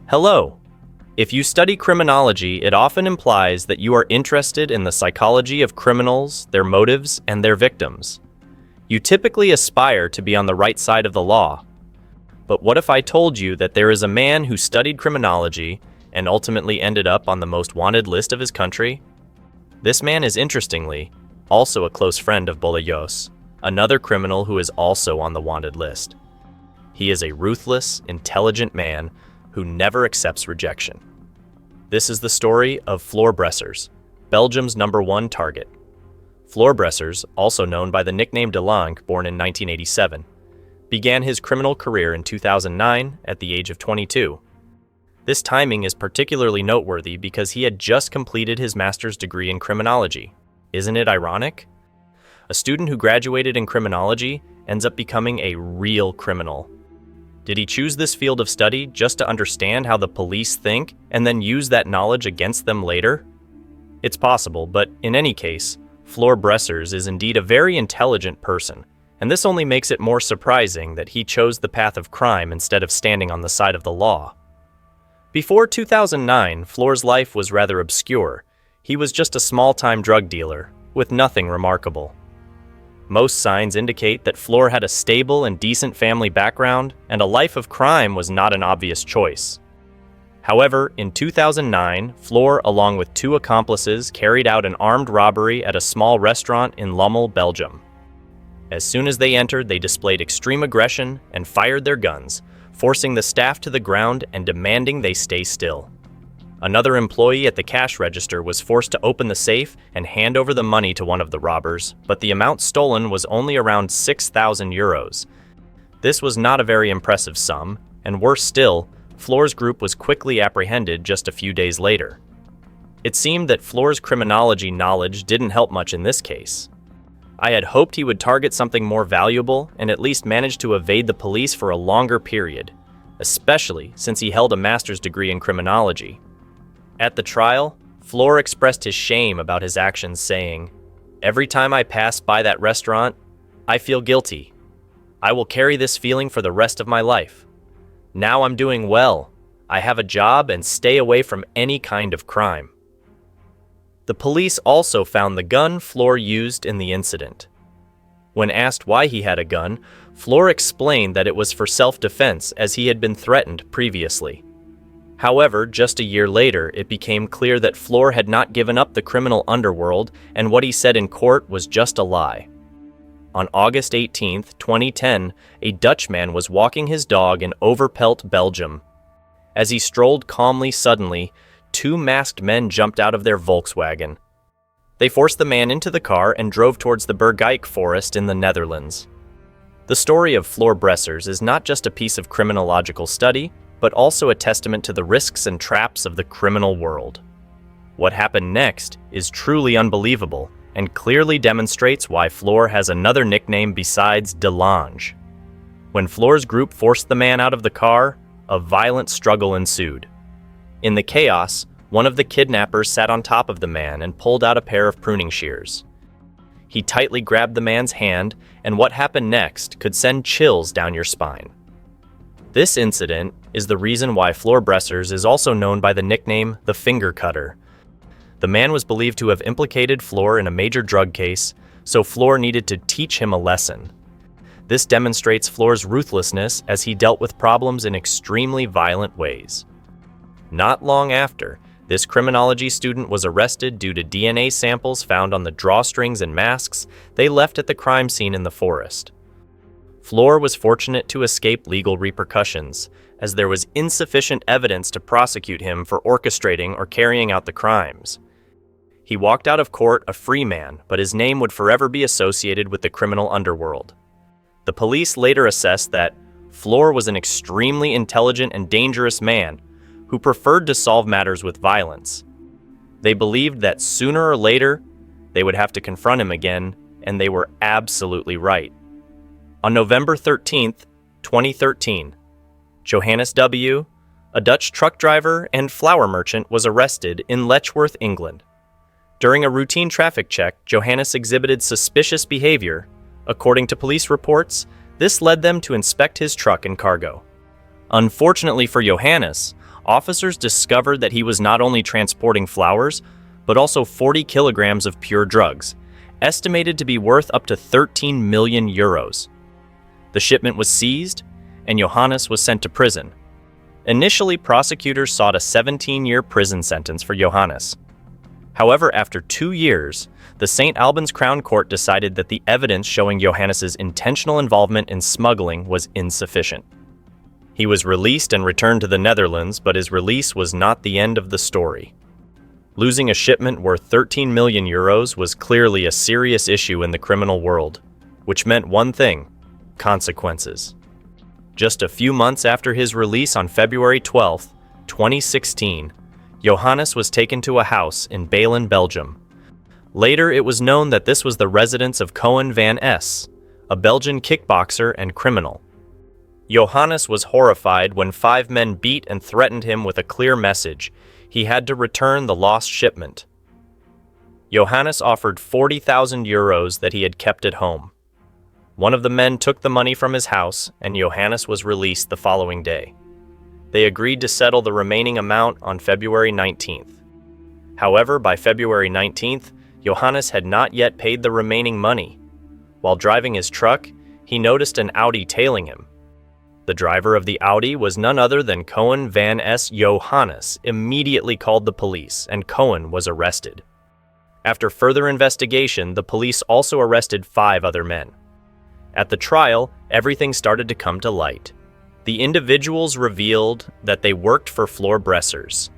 Hello. If you study criminology, it often implies that you are interested in the psychology of criminals, their motives, and their victims. You typically aspire to be on the right side of the law. But what if I told you that there is a man who studied criminology and ultimately ended up on the most wanted list of his country? This man is, interestingly, also a close friend of Bolle Jos, another criminal who is also on the wanted list. He is a ruthless, intelligent man who never accepts rejection. This is the story of Flor Bressers, Belgium's #1 target. Flor Bressers, also known by the nickname De Lange, born in 1987, began his criminal career in 2009 at the age of 22. This timing is particularly noteworthy because he had just completed his master's degree in criminology. Isn't it ironic? A student who graduated in criminology ends up becoming a real criminal. Did he choose this field of study just to understand how the police think and then use that knowledge against them later? It's possible, but in any case, Flor Bressers is indeed a very intelligent person, and this only makes it more surprising that he chose the path of crime instead of standing on the side of the law. Before 2009, Flor's life was rather obscure. He was just a small-time drug dealer, with nothing remarkable. Most signs indicate that Flor had a stable and decent family background, and a life of crime was not an obvious choice. However, in 2009, Flor, along with 2 accomplices, carried out an armed robbery at a small restaurant in Lommel, Belgium. As soon as they entered, they displayed extreme aggression and fired their guns, forcing the staff to the ground and demanding they stay still. Another employee at the cash register was forced to open the safe and hand over the money to one of the robbers, but the amount stolen was only around 6,000 euros. This was not a very impressive sum, and worse still, Flor's group was quickly apprehended just a few days later. It seemed that Flor's criminology knowledge didn't help much in this case. I had hoped he would target something more valuable and at least manage to evade the police for a longer period, especially since he held a master's degree in criminology. At the trial, Flor expressed his shame about his actions, saying, "Every time I pass by that restaurant, I feel guilty. I will carry this feeling for the rest of my life. Now I'm doing well. I have a job and stay away from any kind of crime." The police also found the gun Flor used in the incident. When asked why he had a gun, Flor explained that it was for self-defense as he had been threatened previously. However, just a year later, it became clear that Flor had not given up the criminal underworld, and what he said in court was just a lie. On August 18, 2010, a Dutchman was walking his dog in Overpelt, Belgium. As he strolled calmly, suddenly, 2 masked men jumped out of their Volkswagen. They forced the man into the car and drove towards the Bergijk forest in the Netherlands. The story of Flor Bressers is not just a piece of criminological study, but also a testament to the risks and traps of the criminal world. What happened next is truly unbelievable and clearly demonstrates why Flor has another nickname besides De Lange. When Flor's group forced the man out of the car, a violent struggle ensued. In the chaos, one of the kidnappers sat on top of the man and pulled out a pair of pruning shears. He tightly grabbed the man's hand, and what happened next could send chills down your spine. This incident is the reason why Flor Bressers is also known by the nickname the Finger Cutter. The man was believed to have implicated Flor in a major drug case, so Flor needed to teach him a lesson. This demonstrates Flor's ruthlessness as he dealt with problems in extremely violent ways. Not long after, this criminology student was arrested due to DNA samples found on the drawstrings and masks they left at the crime scene in the forest. Flor was fortunate to escape legal repercussions, as there was insufficient evidence to prosecute him for orchestrating or carrying out the crimes. He walked out of court a free man, but his name would forever be associated with the criminal underworld. The police later assessed that Flor was an extremely intelligent and dangerous man who preferred to solve matters with violence. They believed that sooner or later, they would have to confront him again, and they were absolutely right. On November 13, 2013, Johannes W., a Dutch truck driver and flour merchant, was arrested in Letchworth, England. During a routine traffic check, Johannes exhibited suspicious behavior. According to police reports, this led them to inspect his truck and cargo. Unfortunately for Johannes, officers discovered that he was not only transporting flowers, but also 40 kilograms of pure drugs, estimated to be worth up to 13 million euros. The shipment was seized, and Johannes was sent to prison. Initially, prosecutors sought a 17-year prison sentence for Johannes. However, after 2 years, the St. Albans Crown Court decided that the evidence showing Johannes's intentional involvement in smuggling was insufficient. He was released and returned to the Netherlands, but his release was not the end of the story. Losing a shipment worth 13 million euros was clearly a serious issue in the criminal world, which meant one thing: consequences. Just a few months after his release on February 12, 2016, Johannes was taken to a house in Belgium, Belgium. Later, it was known that this was the residence of Koen van Es, a Belgian kickboxer and criminal. Johannes was horrified when 5 men beat and threatened him with a clear message: he had to return the lost shipment. Johannes offered 40,000 euros that he had kept at home. One of the men took the money from his house, and Johannes was released the following day. They agreed to settle the remaining amount on February 19th. However, by February 19th, Johannes had not yet paid the remaining money. While driving his truck, he noticed an Audi tailing him. The driver of the Audi was none other than Koen van Es. Johannes immediately called the police, and Koen was arrested. After further investigation, the police also arrested 5 other men. At the trial, everything started to come to light. The individuals revealed that they worked for Flor Bressers.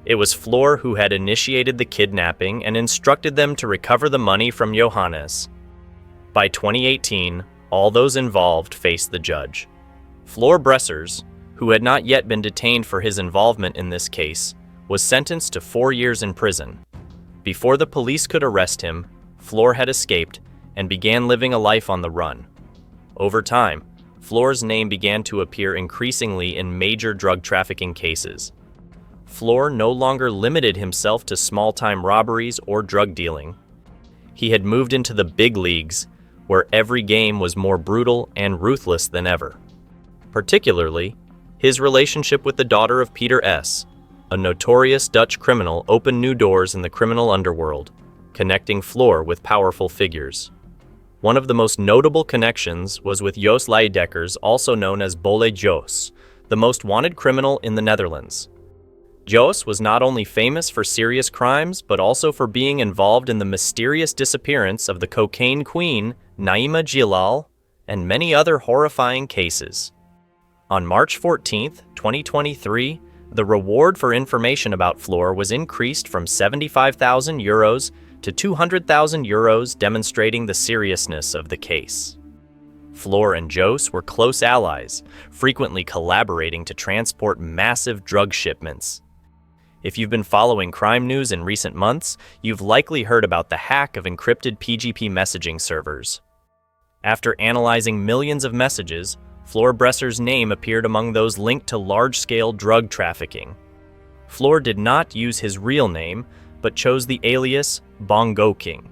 It was Flor who had initiated the kidnapping and instructed them to recover the money from Johannes. By 2018, all those involved faced the judge. Flor Bressers, who had not yet been detained for his involvement in this case, was sentenced to 4 years in prison. Before the police could arrest him, Flor had escaped and began living a life on the run. Over time, Flor's name began to appear increasingly in major drug trafficking cases. Flor no longer limited himself to small-time robberies or drug dealing. He had moved into the big leagues, where every game was more brutal and ruthless than ever. Particularly, his relationship with the daughter of Peter S., a notorious Dutch criminal, opened new doors in the criminal underworld, connecting Flor with powerful figures. One of the most notable connections was with Jos Leidekkers, also known as Bolle Jos, the most wanted criminal in the Netherlands. Jos was not only famous for serious crimes, but also for being involved in the mysterious disappearance of the cocaine queen, Naima Jilal, and many other horrifying cases. On March 14, 2023, the reward for information about Flor was increased from 75,000 euros to 200,000 euros, demonstrating the seriousness of the case. Flor and Jos were close allies, frequently collaborating to transport massive drug shipments. If you've been following crime news in recent months, you've likely heard about the hack of encrypted PGP messaging servers. After analyzing millions of messages, Flor Bressers' name appeared among those linked to large-scale drug trafficking. Flor did not use his real name, but chose the alias Bongo King.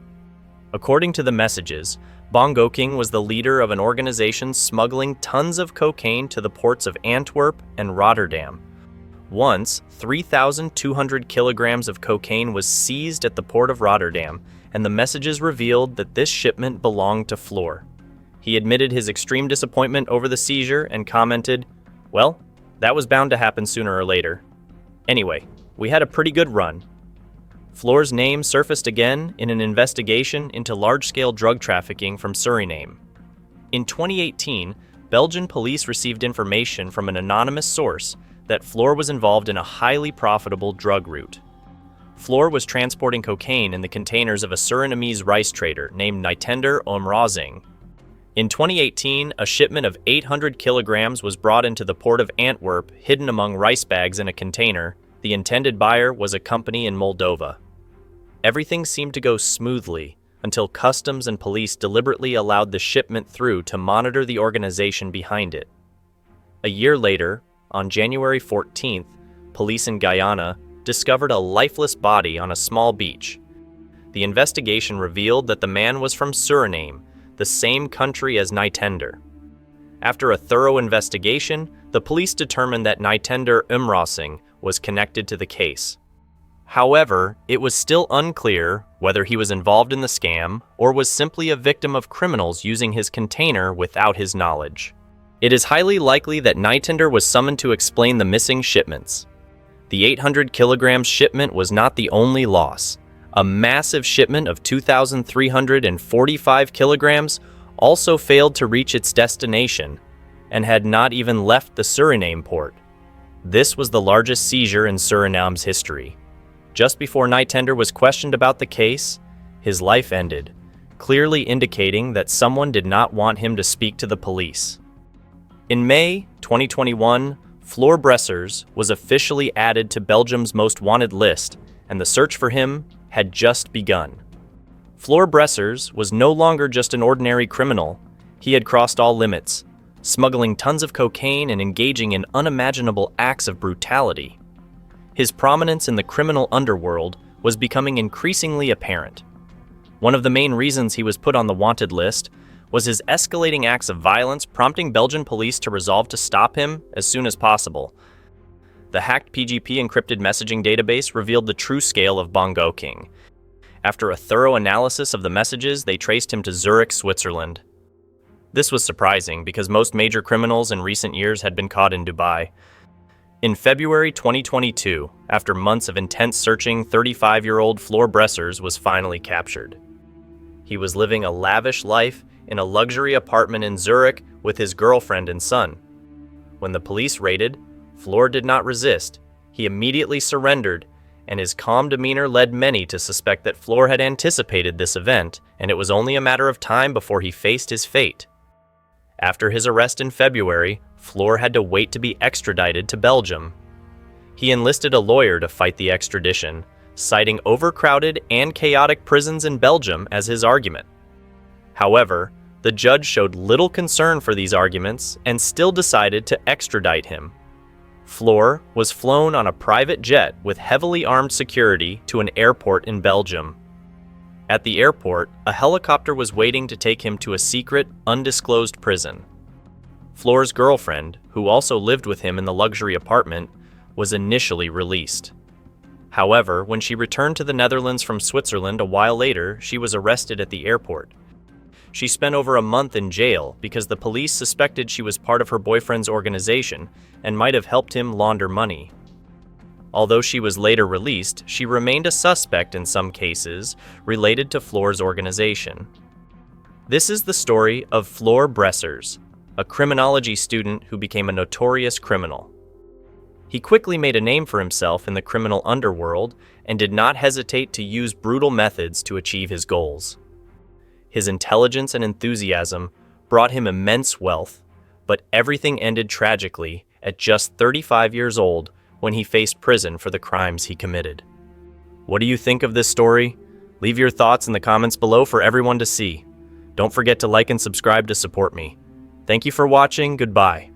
According to the messages, Bongo King was the leader of an organization smuggling tons of cocaine to the ports of Antwerp and Rotterdam. Once, 3,200 kilograms of cocaine was seized at the port of Rotterdam, and the messages revealed that this shipment belonged to Flor. He admitted his extreme disappointment over the seizure and commented, "Well, that was bound to happen sooner or later. Anyway, we had a pretty good run." Flor's name surfaced again in an investigation into large-scale drug trafficking from Suriname. In 2018, Belgian police received information from an anonymous source that Flor was involved in a highly profitable drug route. Flor was transporting cocaine in the containers of a Surinamese rice trader named Nitender Omrazing. In 2018, a shipment of 800 kilograms was brought into the port of Antwerp, hidden among rice bags in a container. The intended buyer was a company in Moldova. Everything seemed to go smoothly until customs and police deliberately allowed the shipment through to monitor the organization behind it. A year later, on January 14th, police in Guyana discovered a lifeless body on a small beach. The investigation revealed that the man was from Suriname, the same country as Nitender. After a thorough investigation, the police determined that Nitender Umrasing was connected to the case. However, it was still unclear whether he was involved in the scam or was simply a victim of criminals using his container without his knowledge. It is highly likely that Nytender was summoned to explain the missing shipments. The 800 kilograms shipment was not the only loss. A massive shipment of 2,345 kilograms also failed to reach its destination and had not even left the Suriname port. This was the largest seizure in Suriname's history. Just before Nytender was questioned about the case, his life ended, clearly indicating that someone did not want him to speak to the police. In May 2021, Flor Bressers was officially added to Belgium's most wanted list, and the search for him had just begun. Flor Bressers was no longer just an ordinary criminal. He had crossed all limits, smuggling tons of cocaine and engaging in unimaginable acts of brutality. His prominence in the criminal underworld was becoming increasingly apparent. One of the main reasons he was put on the wanted list was his escalating acts of violence, prompting Belgian police to resolve to stop him as soon as possible. The hacked PGP encrypted messaging database revealed the true scale of Bongo King. After a thorough analysis of the messages, they traced him to Zurich, Switzerland. This was surprising because most major criminals in recent years had been caught in Dubai. In February 2022, after months of intense searching, 35-year-old Flor Bressers was finally captured. He was living a lavish life in a luxury apartment in Zurich with his girlfriend and son. When the police raided, Flor did not resist. He immediately surrendered, and his calm demeanor led many to suspect that Flor had anticipated this event, and it was only a matter of time before he faced his fate. After his arrest in February, Flor had to wait to be extradited to Belgium. He enlisted a lawyer to fight the extradition, citing overcrowded and chaotic prisons in Belgium as his argument. However, the judge showed little concern for these arguments and still decided to extradite him. Flor was flown on a private jet with heavily armed security to an airport in Belgium. At the airport, a helicopter was waiting to take him to a secret, undisclosed prison. Flor's girlfriend, who also lived with him in the luxury apartment, was initially released. However, when she returned to the Netherlands from Switzerland a while later, she was arrested at the airport. She spent over a month in jail because the police suspected she was part of her boyfriend's organization and might have helped him launder money. Although she was later released, she remained a suspect in some cases related to Flor's organization. This is the story of Flor Bressers, a criminology student who became a notorious criminal. He quickly made a name for himself in the criminal underworld and did not hesitate to use brutal methods to achieve his goals. His intelligence and enthusiasm brought him immense wealth, but everything ended tragically at just 35 years old when he faced prison for the crimes he committed. What do you think of this story? Leave your thoughts in the comments below for everyone to see. Don't forget to like and subscribe to support me. Thank you for watching. Goodbye.